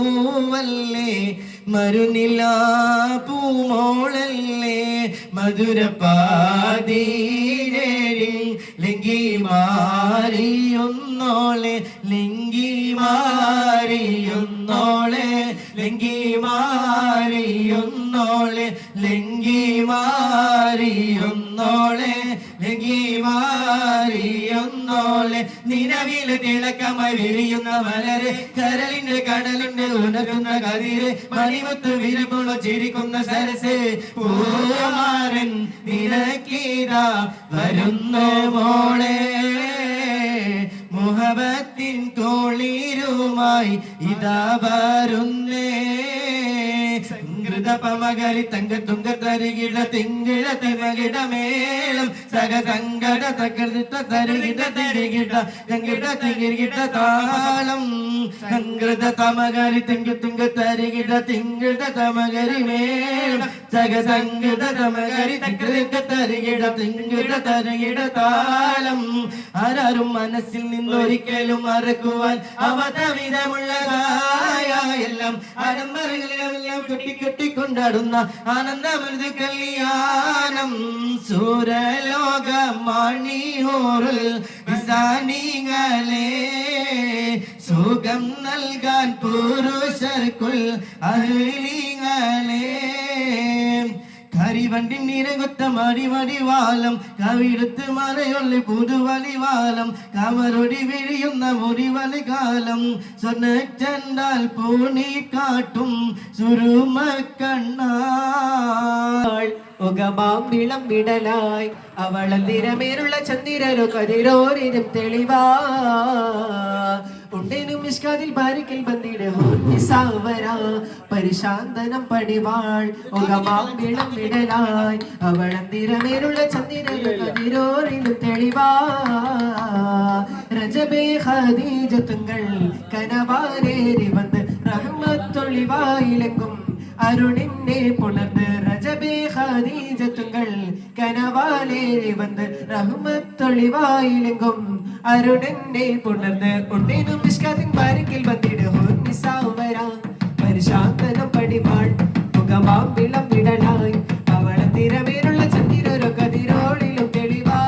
പൂവല്ലേ മരുനില പൂമോളല്ലേ മധുരപ്പാതീരേഴിൽ ലിംഗി മാറിയൊന്നോളെ ലിംഗി മാറിയൊന്നോളെ ലിംഗി മാറിയൊന്നോളെ ലിംഗി മാറിയൊന്നോളെ ലിംഗി മാറിയൊന്നോളെ നിലവിലെ തിളക്കമായി വിരിയുന്ന മലര് കരളിന്റെ കടലുണ്ട് ഉണരുന്ന കതിര് മണിമുത്ത് വിരുമുള്ള ചിരിക്കുന്ന സരസ് പൂമാരൻ നിനക്കീതാ വരുന്ന മോളെ മുഹബത്തിൻ കോളീരുമായി ഇതാ വരുന്നേ പമകരി തങ്ക തുങ്ക തരികിട തിങ്കിട തിമകിട മേളം സക തങ്കട തകർന്നിട്ട തരികിട തിരികിട തങ്കിട തിരികിട താളം സംഗൃത തമകരി തിങ്ക തുങ്ക തരികിട തിങ്കിട തമകരി മേളം സക സംഗൃത തമകരി തിങ്കിട തരികിട തിങ്കിട തരികിട താളം ആരും മനസ്സിൽ നിന്നൊരിക്കലും മറക്കുവാൻ അവതവിധമുള്ളതായ എല്ലാം ആഡംബരങ്ങളെല്ലാം കൊണ്ടാടുന്ന ആനന്ദമൃത് കല്യാണം സൂരലോക മണിയോറിൽ വിസാനികളെ സുഖം നൽകാൻ പുരുഷർക്കുൾ അഹ്ലിങ്ങളെ കരിവണ്ടി നിരകൊത്ത മടിവടിവാലം കവിടുത്ത് മലയൊള്ളി പുതുവലിവാലം കമറൊടി വിഴിയുന്ന മുറിവലി കാലം സ്വർണ്ണ പൂണി കാട്ടും സുരുമ കണ്ണാൾ മുഖമാം വിളം വിടലായി അവള നിരമേലുള്ള ചന്ദ്രരോ കതിരോരിതും തെളിവാ ഉണ്ടേനും മിഷ്കാതിൽ ബാരിക്കൽ ബന്ദിയുടെ ഹോന്നിസാവര പരിശാന്തനം പണിവാൾ മുഖമാം വിളം വിടലായി അവള നിരമേലുള്ള ചന്ദ്രരോ കതിരോരിതും തെളിവാ രജബേ ഖദീജത്തുങ്ങൾ കനവാരേറി വന്ന് റഹ്മത്തൊളിവായിലെങ്കും അരുണിനെ പുണർന്ന് രജബേ ഖദീജത്തുങ്ങൾ കനവാലേറി വന്ന് റഹ്മത്തൊളിവായിലെങ്കും അരുണിനെ പുണർന്ന് ഉണ്ടേനും മിഷ്കാത്തിൻ ബാരിക്കിൽ വന്നിട് ഹോന്നിസാവര പരിശാന്തനം പടിവാൾ മുഖമാം വിളം വിടലായി അവള തിരമേലുള്ള ചന്ദ്രരോ കതിരോളിലും തെളിവാ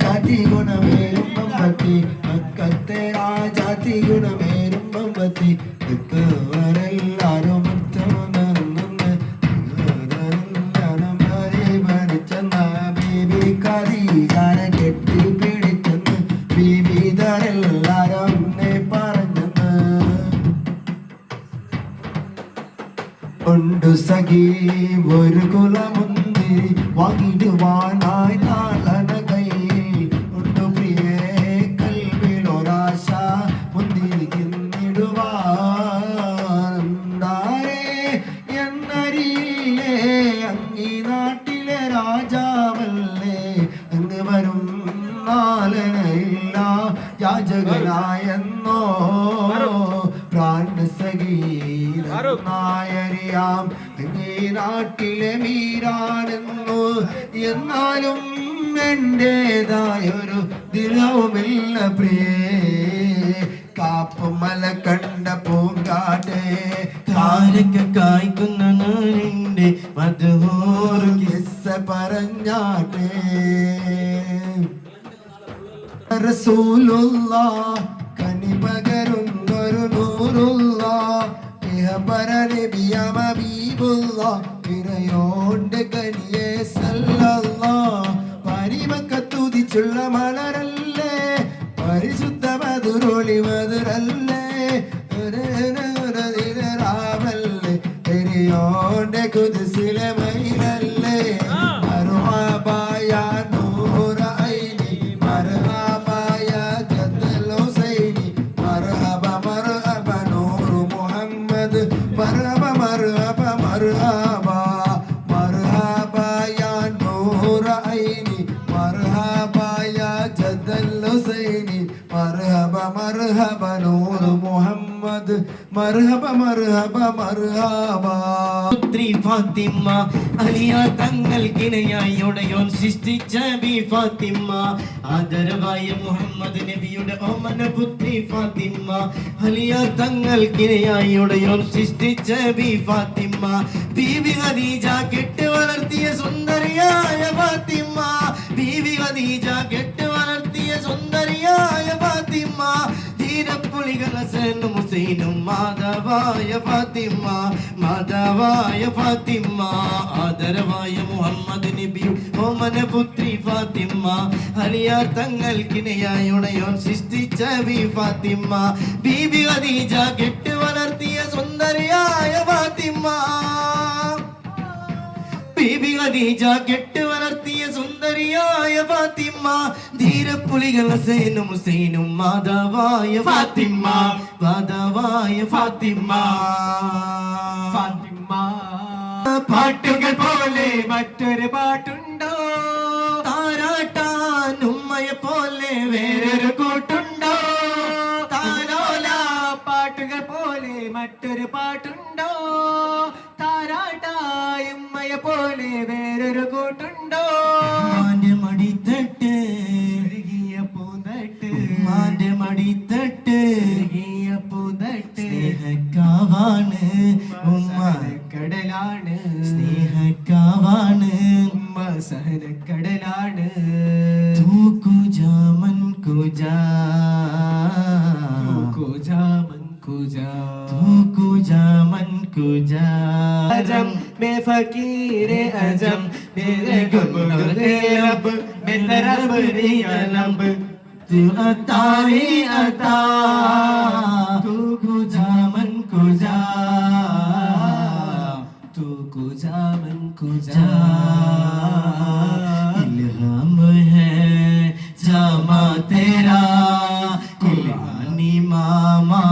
ജാതി ഗുണമേരും ബമ്പത്തി അക്കത്തെ ആ ജാതി ഗുണമേരും ബമ്പത്തി വരെല്ലാരും ബീബി കദീജാന കെട്ടി പിടിച്ചെന്ന് ബീബിതരെല്ലാരും പറഞ്ഞെന്ന് ഉണ്ട് സഖി ഒരു കുലമുന്തിരി വാങ്ങിടുവാനായി നാളന കയ്യിൽ ഉണ്ട് പ്രിയേ കൽവിലൊരാശ മുന്തിരിക്കുന്നിടുവാറുണ്ടാരേ എന്നറിയില്ലേ അങ്ങീ നാട്ടിലെ രാജാവല്ലേ അങ്ങ് വരും നാളനയില്ല യാചകനായെന്നോ പ്രാണസഖീനായറിയാം അങ്ങേ നാട്ടിലെ മീരാനെന്നു എന്നാലും എന്റേതായൊരു ദിനവുമില്ല പ്രിയേ കാപ്പുമല കണ്ട പൂങ്കാട്ടെ കാരൊക്കെ കായ്ക്കുന്ന നാളിന്റെ മധുഹോറ് കിസ്സ പറഞ്ഞാട്ടെ റസൂലുള്ളാഹ് കനി പകരുന്നൊരു നൂറുള്ളാഹ് ഇഹപരനബിയ ഹബീബുള്ളാഹ് വിനയോണ്ട് കനിയെ സല്ലല്ലാഹ് പരിമക്കത്തുതിച്ചുള്ള മലരല്ലേ പരിശുദ്ധ മധുരൊളി മധുരല്ലേ രാവല്ലേ പെരിയോന്റെ കുതിസിലെ മയിലല്ലേ മർഹബായ നൂറ ഐനി മർഹബായ ജദ്ദൽ ഹുസൈനി മർഹബ മർഹബ നൂർ മുഹമ്മദ് മർഹബ മർഹബ മർഹബ മർഹബായ നൂറ ഐനി മർഹബായ ജദ്ദൽ ഹുസൈനി മർഹബ മർഹബ നൂർ മുഹമ്മദ് മർഹബ മർഹബ മർഹബ പുത്രി ഫാത്തിമ അലിയ തങ്ങൾക്കിണയായി ഉടയോൻ സൃഷ്ടിച്ച ബി ഫാത്തിമ ആദരവായ മുഹമ്മദ് നബിയുടെ ഓമന പുത്രി ഫാത്തിമ അലിയ തങ്ങൾക്കിണയായി ഉടയോൻ സൃഷ്ടിച്ച ബി ഫാത്തിമ ബീവി ഖദീജ കെട്ട് വളർത്തിയ സുന്ദരിയായ ഫാത്തിമ ബീവി ഖദീജ കെട്ട് വളർത്തിയ സുന്ദരിയായ ഫാത്തിമ ധീരപ്പുലികൾ ഹസനും ഹുസൈനും മാധവായ ഫാത്തിമ മാധവായ ഫാത്തിമ ആദരവായ മുഹമ്മദ് നബി ഓമന പുത്രി ഫാത്തിമ അലിയാർ തങ്ങൾക്കിണയായി ഉടയോൻ സൃഷ്ടിച്ച ബി ഫാത്തിമ ബീബി ഖദീജ കെട്ട് വളർത്തിയ സുന്ദരിയായ ഫാത്തിമ ബീബി ഖദീജ കെട്ട് വളർത്തിയ സുന്ദരിയായ ഫാത്തിമ ധീരപ്പുലികൾ ഹസനും ഹുസൈനും മാധവായ ഫാത്തിമ മാധവായ ഫാത്തിമ ഫാത്തിമ പാട്ടുകൾ പോലെ മറ്റൊരു പാട്ടുണ്ടോ താരാട്ടാൻ ഉമ്മയെ പോലെ വേറൊരു കൂട്ടുണ്ടോ താലോല പാട്ടുകൾ പോലെ മറ്റൊരു പാട്ടുണ്ടോ താരാട്ടായുമ്മയെ പോലെ വേറൊരു കൂട്ടുണ്ടോ മാന്റെ മടിത്തട്ട് സ്വർഗീയ പൂന്തട്ട് മാന്റെ മടിത്തട്ട് സ്വർഗീയ പൂന്തട്ട് സ്നേഹക്കാവാണ് ഉമ്മ കടലാണ് സ്നേഹക്കാവാണ് ഉമ്മ സഹനക്കടലാണ് തൂക്കുജാ മൻകുജാ കുജാ മൻകുജാ തൂക്കുജാ മൻകുജാ अजम में फकीर अजम मेरे गुलगुले लब में तरफ रिया लब तू अतारी अता तू कुजा मन कुजा तू कुजा मन कुजा इल्हाम है जामा तेरा कुरानी मामा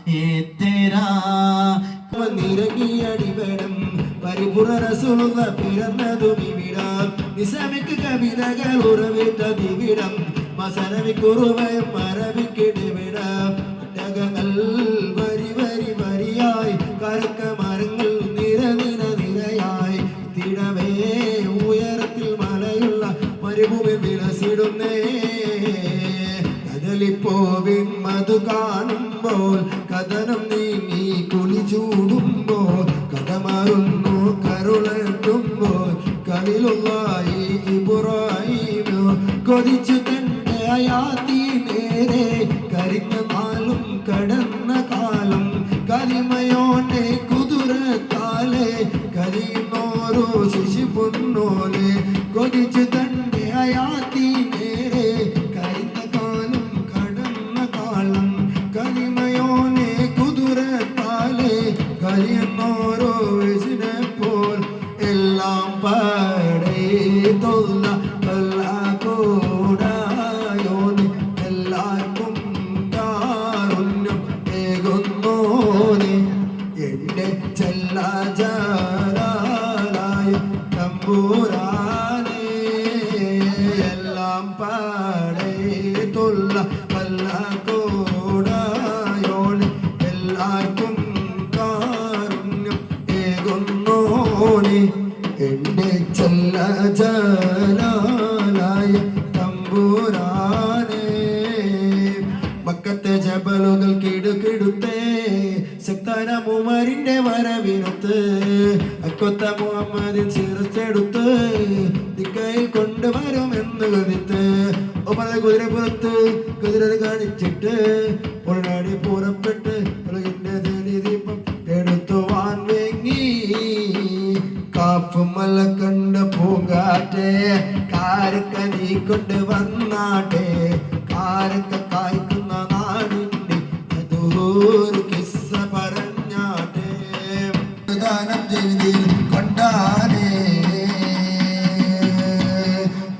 ये तेरा നിറങ്ങിയടിവേണം പരിപൂർണ റസൂലുള്ള പിറന്നതും ഇവിടം നിസമിക്ക് കവിതകൾ ഉറവിട്ടതിവിടം മസനവിക്കുറുവയും മറവിക്കിടിവിടം ഒട്ടകങ്ങൾ വരി വരി വരിയായി കറുക്ക മരങ്ങൾ നിര നിര നിരയായി തിടവേ ഉയരത്തിൽ മലയുള്ള മരുഭൂമി വിളസിടുന്നേ കദളിപ്പോവിൻ മധു കാണുമ്പോൾ കഥനം നീങ്ങി കുളി ചൂടുമ്പോൾ കഥമാറുന്നു കരുളെട്ടുമ്പോൾ കലിലുള്ളായി ഇബ്രാഹിമോ കൊതിച്ചു തന്റെ അയാത്തി നേരെ കരിഞ്ഞ നാളും കടന്ന കാലം കലിമയോടെ കുതിരത്താലെ കരിയുന്നോരോ ശിശു പൊന്നോലെ കൊതിച്ചു തന്റെ അയാത്തി നേരെ കരിഞ്ഞ കാലം കടന്ന കാലം കലിമയോനെ കുതിരത്താലെ കരിയുന്നോരോ വിസിനെപ്പോൾ എല്ലാം പടേതൊല്ല കൂടായോന് എല്ലാവർക്കും കാരുണ്യം ഏകുന്നോനെ എന്റെ ചെല്ലാജാലായ തമ്പൂരാനെ എല്ലാം പടേതൊല്ല കൂടായോന് എല്ലാവർക്കും കാരുണ്യം ഏകുന്നോനെ എന്റെ ചെല്ലാജാലായ തമ്പൂരാനെ മക്കത്തെ ജബലുകൾ കിടുകിടുത്തേ ശക്തന ഉമറിന്റെ വരവിനൊത്ത് അക്കൊത്ത മുഹമ്മദിൻ ശിരസ്സെടുത്ത് ദിക്കയിൽ കൊണ്ടുവരുമെന്ന് കരുത്ത് ഒപ്പത കുതിരപ്പുറത്ത് കുതിര കാണിച്ചിട്ട് ഉടനടി പുറപ്പെട്ട് ഉലകിന്റെ ദീപം എടുത്തുവാൻ വേങ്ങി കാപ്പുമല കണ്ട പൂങ്കാറ്റെ കാരക്ക നീ കൊണ്ട് വന്നാട്ടെ കാരക്ക കായ്ക്കുന്ന നാടിന്റെ അതൊരു കിസ്സ പറഞ്ഞാട്ടെ ദാനം ജീവിതയിൽ കൊണ്ടാനേ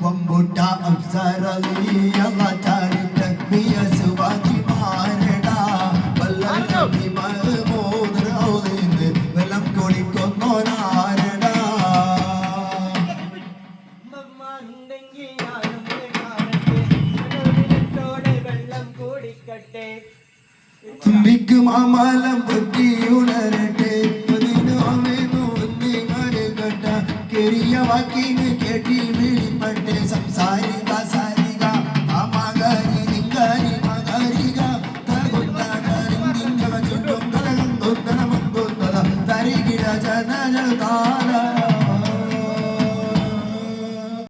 വമ്പുട്ട അപ്സരലിയ ചാടിയ സുവാജി മാരടാ വല്ലി മോദ്രൗദിന് വെള്ളം കൊടിക്കൊന്നോനാരടാ ജൽ താല